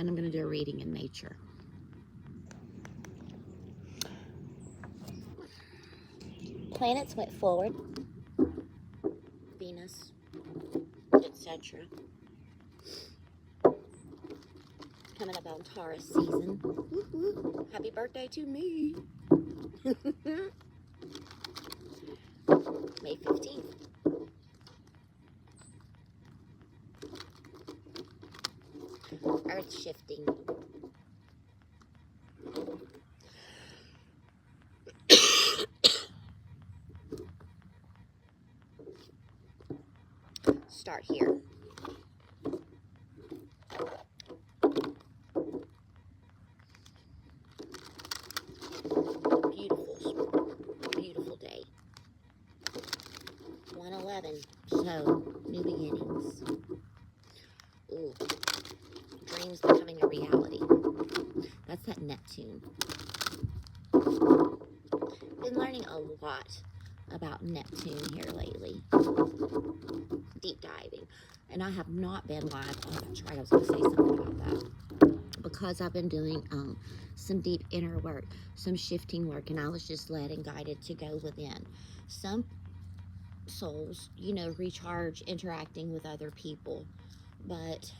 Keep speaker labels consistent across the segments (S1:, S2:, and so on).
S1: then I'm going to do a reading in nature. Planets went forward. Venus, etc. Coming up on Taurus season. Woo-hoo. Happy birthday to me. May 15th. Earth shifting. Start here. Beautiful day. 111. So, new beginnings. Ooh. Dreams becoming a reality. That's that Neptune. Been learning a lot about Neptune here lately. Deep diving. And I have not been live. Oh, that's right. I was going to say something about that. Because I've been doing some deep inner work, some shifting work, and I was just led and guided to go within. Some souls, you know, recharge interacting with other people, but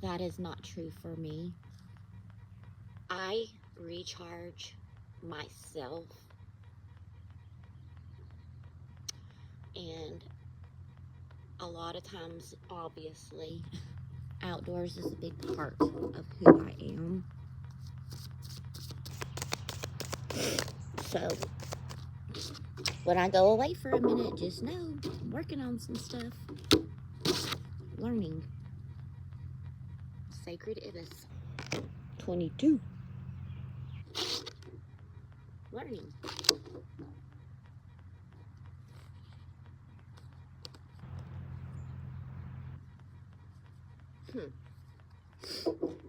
S1: that is not true for me. I recharge myself, and a lot of times, obviously, outdoors is a big part of who I am. So when I go away for a minute, just know I'm working on some stuff, learning. Sacred Ibis 22. Learning.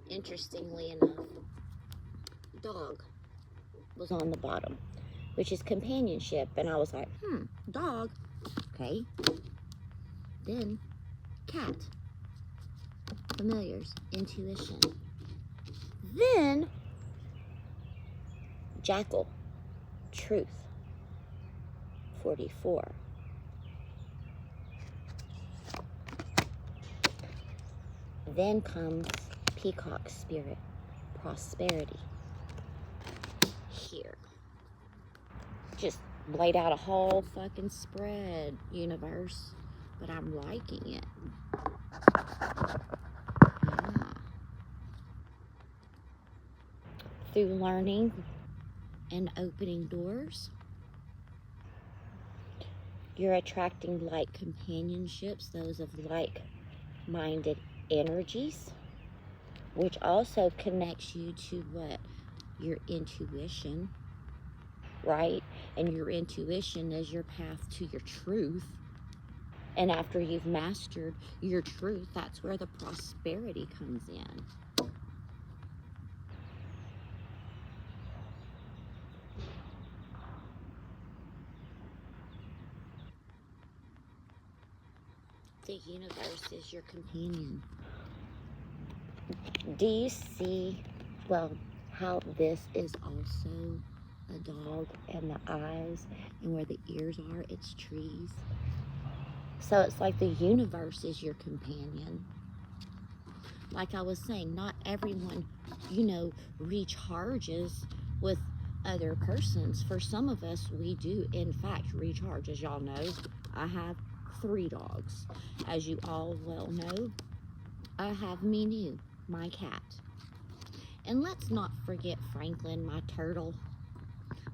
S1: Interestingly enough, dog was on the bottom, which is companionship, and I was like, dog, okay. Then cat, familiars, intuition. Then jackal, truth, 44. Then comes peacock spirit, prosperity. Here. Just laid out a whole fucking spread, universe. But I'm liking it. Yeah. Through learning and opening doors, you're attracting like companionships, those of like-minded energies, which also connects you to what? Your intuition, right? And your intuition is your path to your truth. And after you've mastered your truth, that's where the prosperity comes in. The universe is your companion. Do you see, well, how this is also a dog, and the eyes and where the ears are, it's trees? So it's like the universe is your companion. Like I was saying, not everyone, you know, recharges with other persons. For some of us, we do, in fact, recharge. As y'all know, I have 3 dogs. As you all well know, I have Minu, my cat. And let's not forget Franklin, my turtle.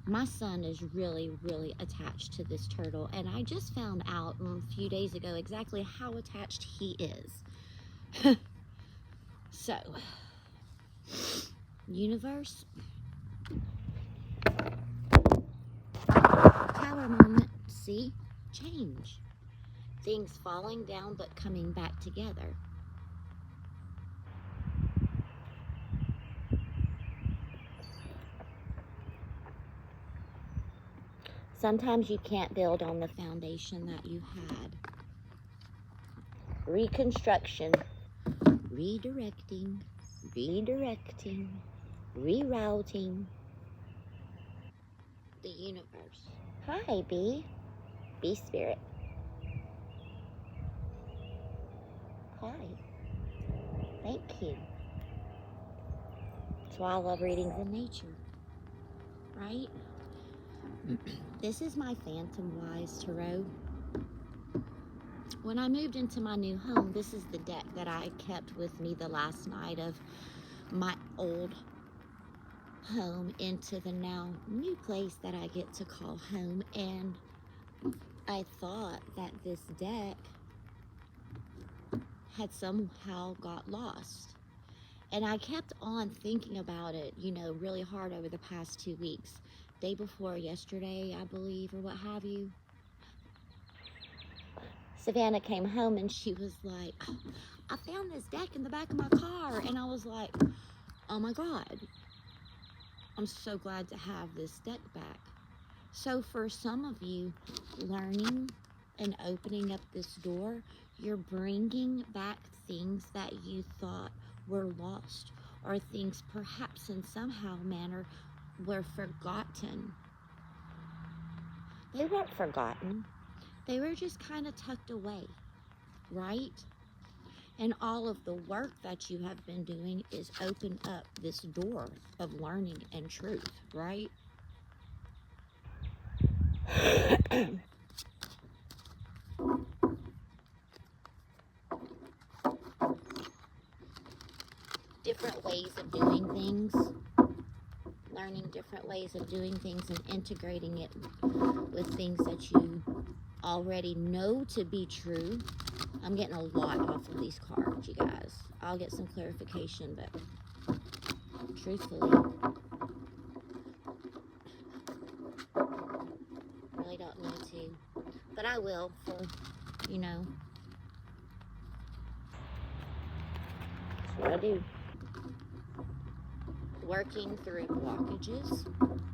S1: My son is really, really attached to this turtle, and I just found out a few days ago exactly how attached he is. So, universe, tower moment, see, change. Things falling down but coming back together. Sometimes you can't build on the foundation that you had. Reconstruction, redirecting, redirecting, rerouting the universe. Hi, bee. Bee spirit. Hi. Thank you. That's why I love readings in nature, right? This is my Phantom Wise Tarot. When I moved into my new home, this is the deck that I kept with me the last night of my old home into the now new place that I get to call home. And I thought that this deck had somehow got lost. And I kept on thinking about it, you know, really hard over the past 2 weeks. Day before yesterday, I believe, or what have you. Savannah came home and she was like, oh, I found this deck in the back of my car. And I was like, oh my God, I'm so glad to have this deck back. So for some of you, learning and opening up this door, you're bringing back things that you thought were lost, or things perhaps in somehow manner were forgotten. They weren't forgotten. They were just kind of tucked away, right? And all of the work that you have been doing is open up this door of learning and truth, right? Different ways of doing things, learning different ways of doing things and integrating it with things that you already know to be true. I'm getting a lot off of these cards, you guys. I'll get some clarification, but truthfully, really don't need to. But I will for, you know, that's what I do. Working through blockages,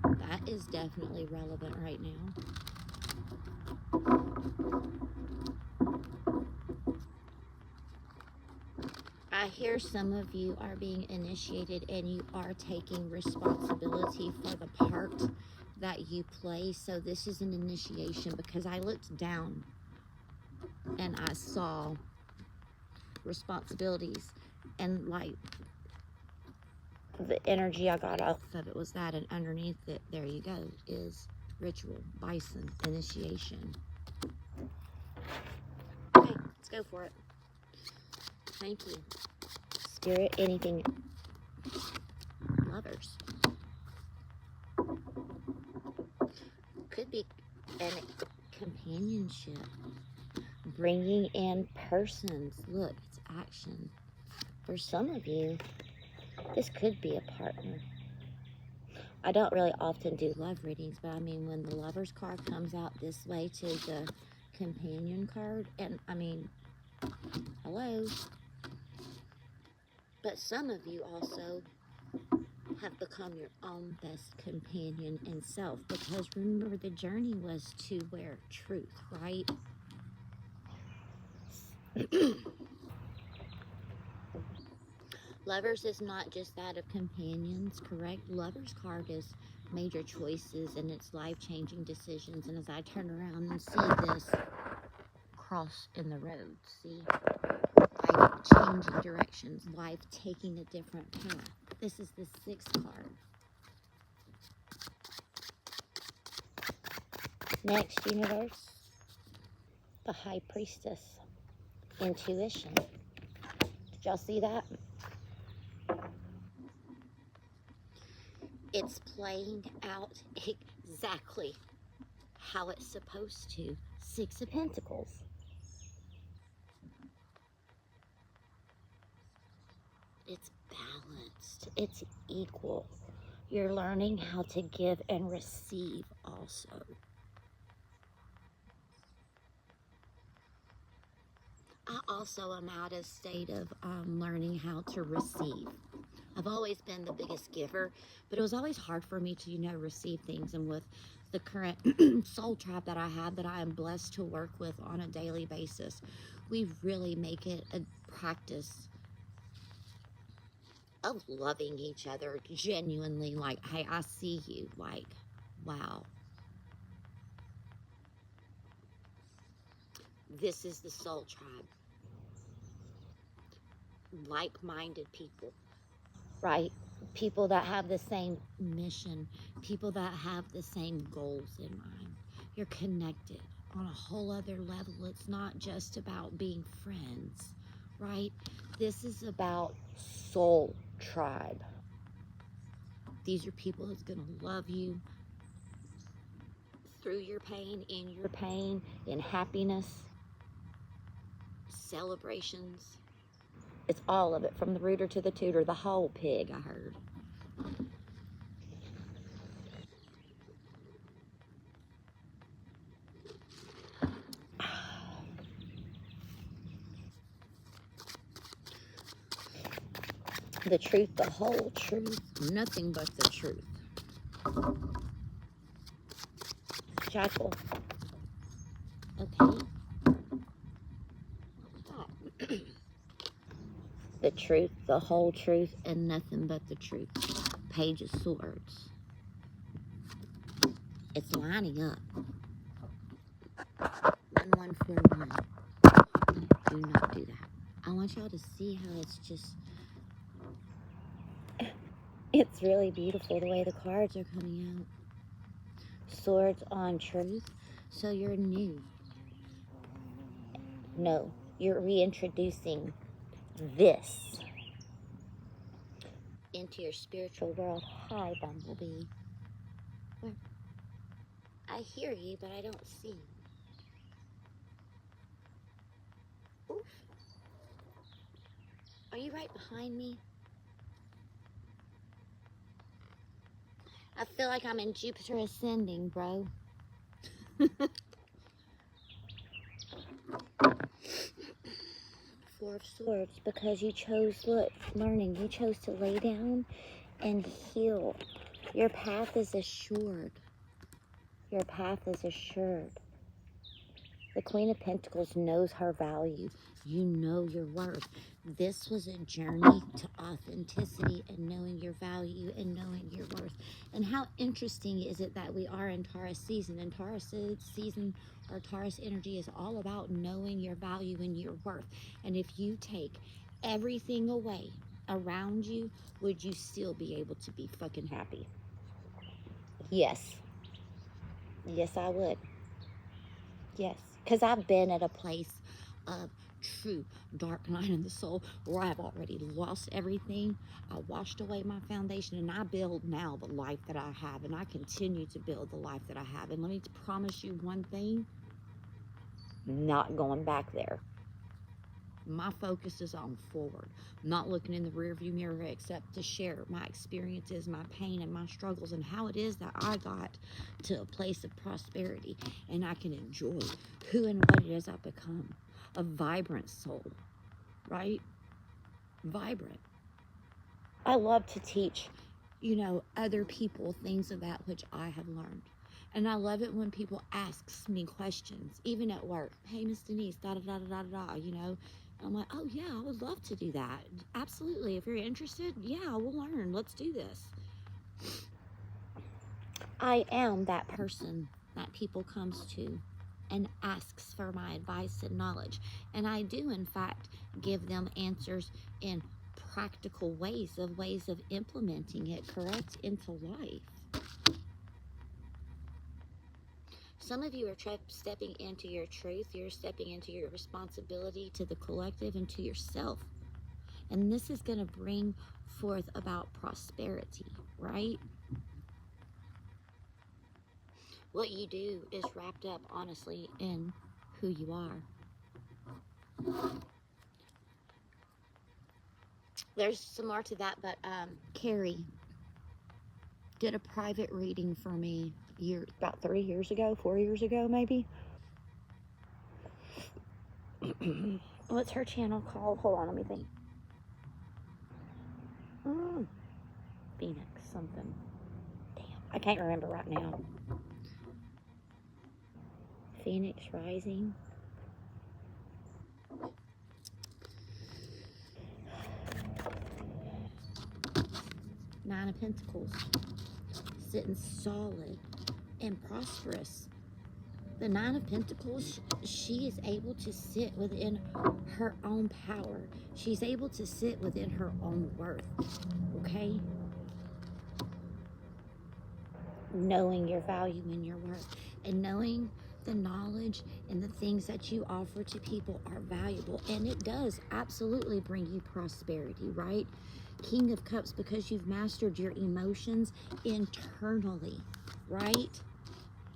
S1: that is definitely relevant right now. I hear some of you are being initiated and you are taking responsibility for the part that you play. So this is an initiation, because I looked down and I saw responsibilities, and like the energy I got off of it was that, and underneath it, there you go, is ritual, bison, initiation. Okay, let's go for it. Thank you. Spirit, anything. Lovers. Could be an companionship. Bringing in persons. Look, it's action. For some of you, this could be a partner. I don't really often do love readings, but I mean, when the Lover's card comes out this way to the companion card, and I mean, hello. But some of you also have become your own best companion and self, because remember, the journey was to where? Truth, right? Lovers is not just that of companions, correct? Lover's card is major choices and it's life-changing decisions. And as I turn around and see this cross in the road, see, life changing directions, life taking a different path. This is the 6th card. Next, universe, the High Priestess, intuition. Did y'all see that? It's playing out exactly how it's supposed to. 6 of Pentacles. It's balanced. It's equal. You're learning how to give and receive also. I also am at a state of learning how to receive. I've always been the biggest giver, but it was always hard for me to, you know, receive things. And with the current soul tribe that I have, that I am blessed to work with on a daily basis, we really make it a practice of loving each other genuinely, like, hey, I see you, like, wow. This is the soul tribe. Like-minded people, right? People that have the same mission, people that have the same goals in mind. You're connected on a whole other level. It's not just about being friends, right? This is about soul tribe. These are people that's going to love you through your pain, in your pain, in happiness, celebrations. It's all of it, from the rooter to the tutor, the whole pig, I heard. The truth, the whole truth, nothing but the truth. Jackal. Okay. Stop. The truth, the whole truth, and nothing but the truth. Page of Swords. It's lining up. 1141. Do not do that. I want y'all to see how it's just... It's really beautiful the way the cards are coming out. Swords on truth. So you're new. No, you're reintroducing this into your spiritual world. Hi, Bumblebee. I hear you, but I don't see you. Oof. Are you right behind me? I feel like I'm in Jupiter ascending, bro. Four of Swords, because you chose, look, learning. You chose to lay down and heal. Your path is assured. Your path is assured. The Queen of Pentacles knows her value. You know your worth. This was a journey to authenticity and knowing your value and knowing your worth. And how interesting is it that we are in Taurus season? And Taurus season, or Taurus energy, is all about knowing your value and your worth. And if you take everything away around you, would you still be able to be fucking happy? Yes. Yes, I would. Yes. Because I've been at a place of true dark night in the soul where I've already lost everything. I washed away my foundation, and I build now the life that I have, and I continue to build the life that I have. And let me promise you one thing, not going back there. My focus is on forward, not looking in the rearview mirror, except to share my experiences, my pain, and my struggles, and how it is that I got to a place of prosperity, and I can enjoy who and what it is I've become. A vibrant soul, right? Vibrant. I love to teach, you know, other people things of that which I have learned. And I love it when people ask me questions, even at work. Hey, Miss Denise, da-da-da-da-da-da, you know. I'm like, oh, yeah, I would love to do that. Absolutely. If you're interested, yeah, we'll learn. Let's do this. I am that person that people comes to and asks for my advice and knowledge. And I do, in fact, give them answers in practical ways of implementing it, correct, into life. Some of you are stepping into your truth. You're stepping into your responsibility to the collective and to yourself. And this is going to bring forth about prosperity, right? What you do is wrapped up, honestly, in who you are. There's some more to that, but Carrie did a private reading for me about 3 years ago, 4 years ago, maybe. What's her channel called? Hold on, let me think. Phoenix something. Damn, I can't remember right now. Phoenix Rising. Nine of Pentacles. Sitting solid and prosperous. The Nine of Pentacles, she is able to sit within her own power. She's able to sit within her own worth. Okay? Knowing your value and your worth, and knowing the knowledge and the things that you offer to people are valuable, and it does absolutely bring you prosperity, right? King of Cups, because you've mastered your emotions internally, right?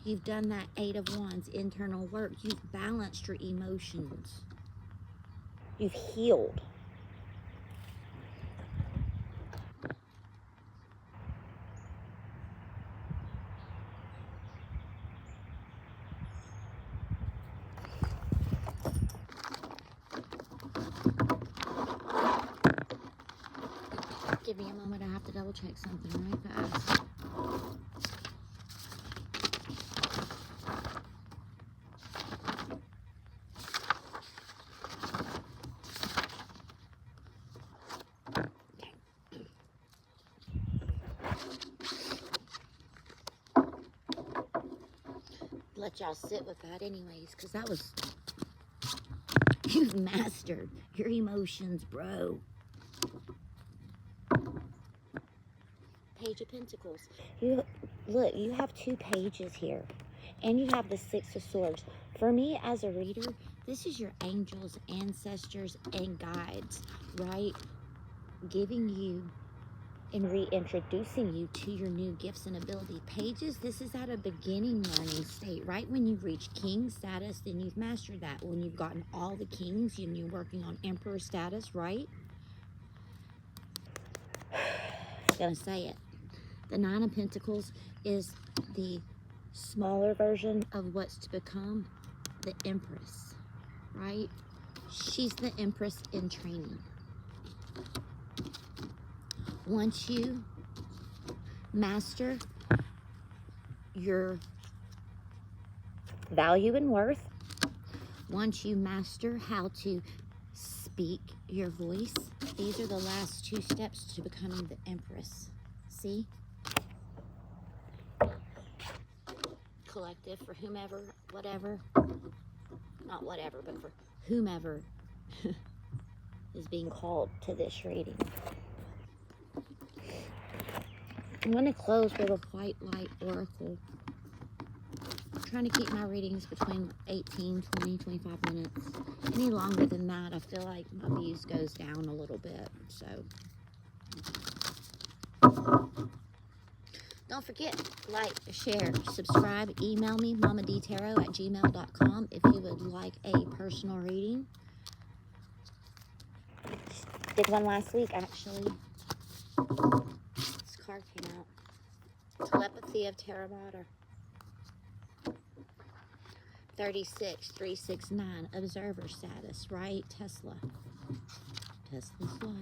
S1: You've done that Eight of Wands, internal work. You've balanced your emotions. You've healed. Give me a moment, I have to double check something right fast. Let y'all sit with that anyways, because that was, you've mastered your emotions, bro. Page of Pentacles. Look, you have two pages here, and you have the Six of Swords. For me as a reader, this is your angels, ancestors, and guides, right? Giving you and reintroducing you to your new gifts and ability. Pages, this is at a beginning learning state, right? When you've reached king status, then you've mastered that. When you've gotten all the kings and you're working on emperor status, right? I'm gonna say it. The Nine of Pentacles is the smaller version of what's to become the Empress, right? She's the Empress in training. Once you master your value and worth, once you master how to speak your voice, these are the last two steps to becoming the Empress. See? Collective, for whomever, whatever, not whatever, but for whomever is being called to this reading. I'm going to close with a white light oracle. I'm trying to keep my readings between 18, 20, 25 minutes. Any longer than that, I feel like my views goes down a little bit. So don't forget, like, share, subscribe, email me, mamadtarot@gmail.com if you would like a personal reading. Did one last week, actually. This card came out. Telepathy of Terramata. 36369, observer status, right? Tesla. Tesla's love.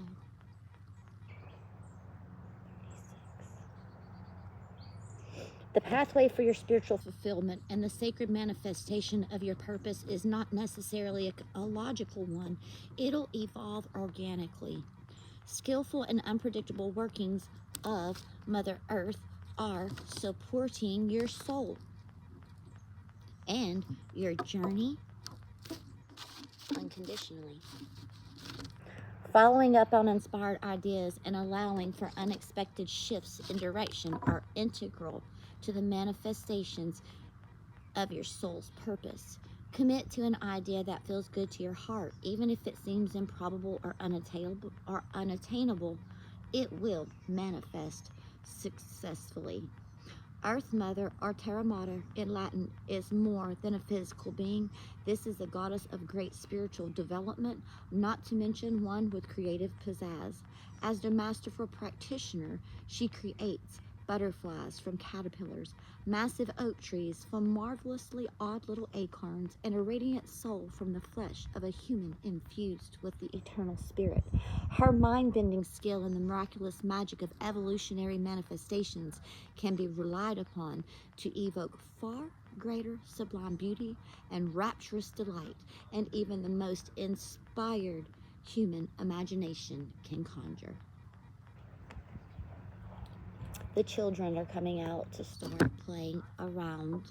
S1: The pathway for your spiritual fulfillment and the sacred manifestation of your purpose is not necessarily a logical one. It'll evolve organically. Skillful and unpredictable workings of Mother Earth are supporting your soul and your journey unconditionally. Following up on inspired ideas and allowing for unexpected shifts in direction are integral to the manifestations of your soul's purpose. Commit to an idea that feels good to your heart, even if it seems improbable or unattainable, it will manifest successfully. Earth Mother, or Terramata in Latin, is more than a physical being. This is a goddess of great spiritual development, not to mention one with creative pizzazz. As the masterful practitioner, she creates butterflies from caterpillars, massive oak trees from marvelously odd little acorns, and a radiant soul from the flesh of a human infused with the eternal spirit. Her mind-bending skill and the miraculous magic of evolutionary manifestations can be relied upon to evoke far greater sublime beauty and rapturous delight, and even the most inspired human imagination can conjure. The children are coming out to start playing around,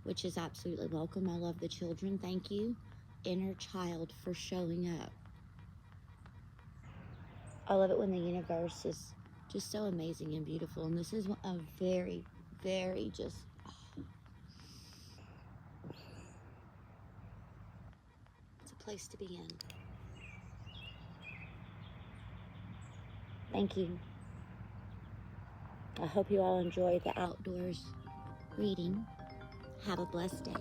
S1: which is absolutely welcome. I love the children. Thank you, inner child, for showing up. I love it when the universe is just so amazing and beautiful. And this is a very, very just, it's a place to be in. Thank you. I hope you all enjoyed the outdoors reading. Have a blessed day.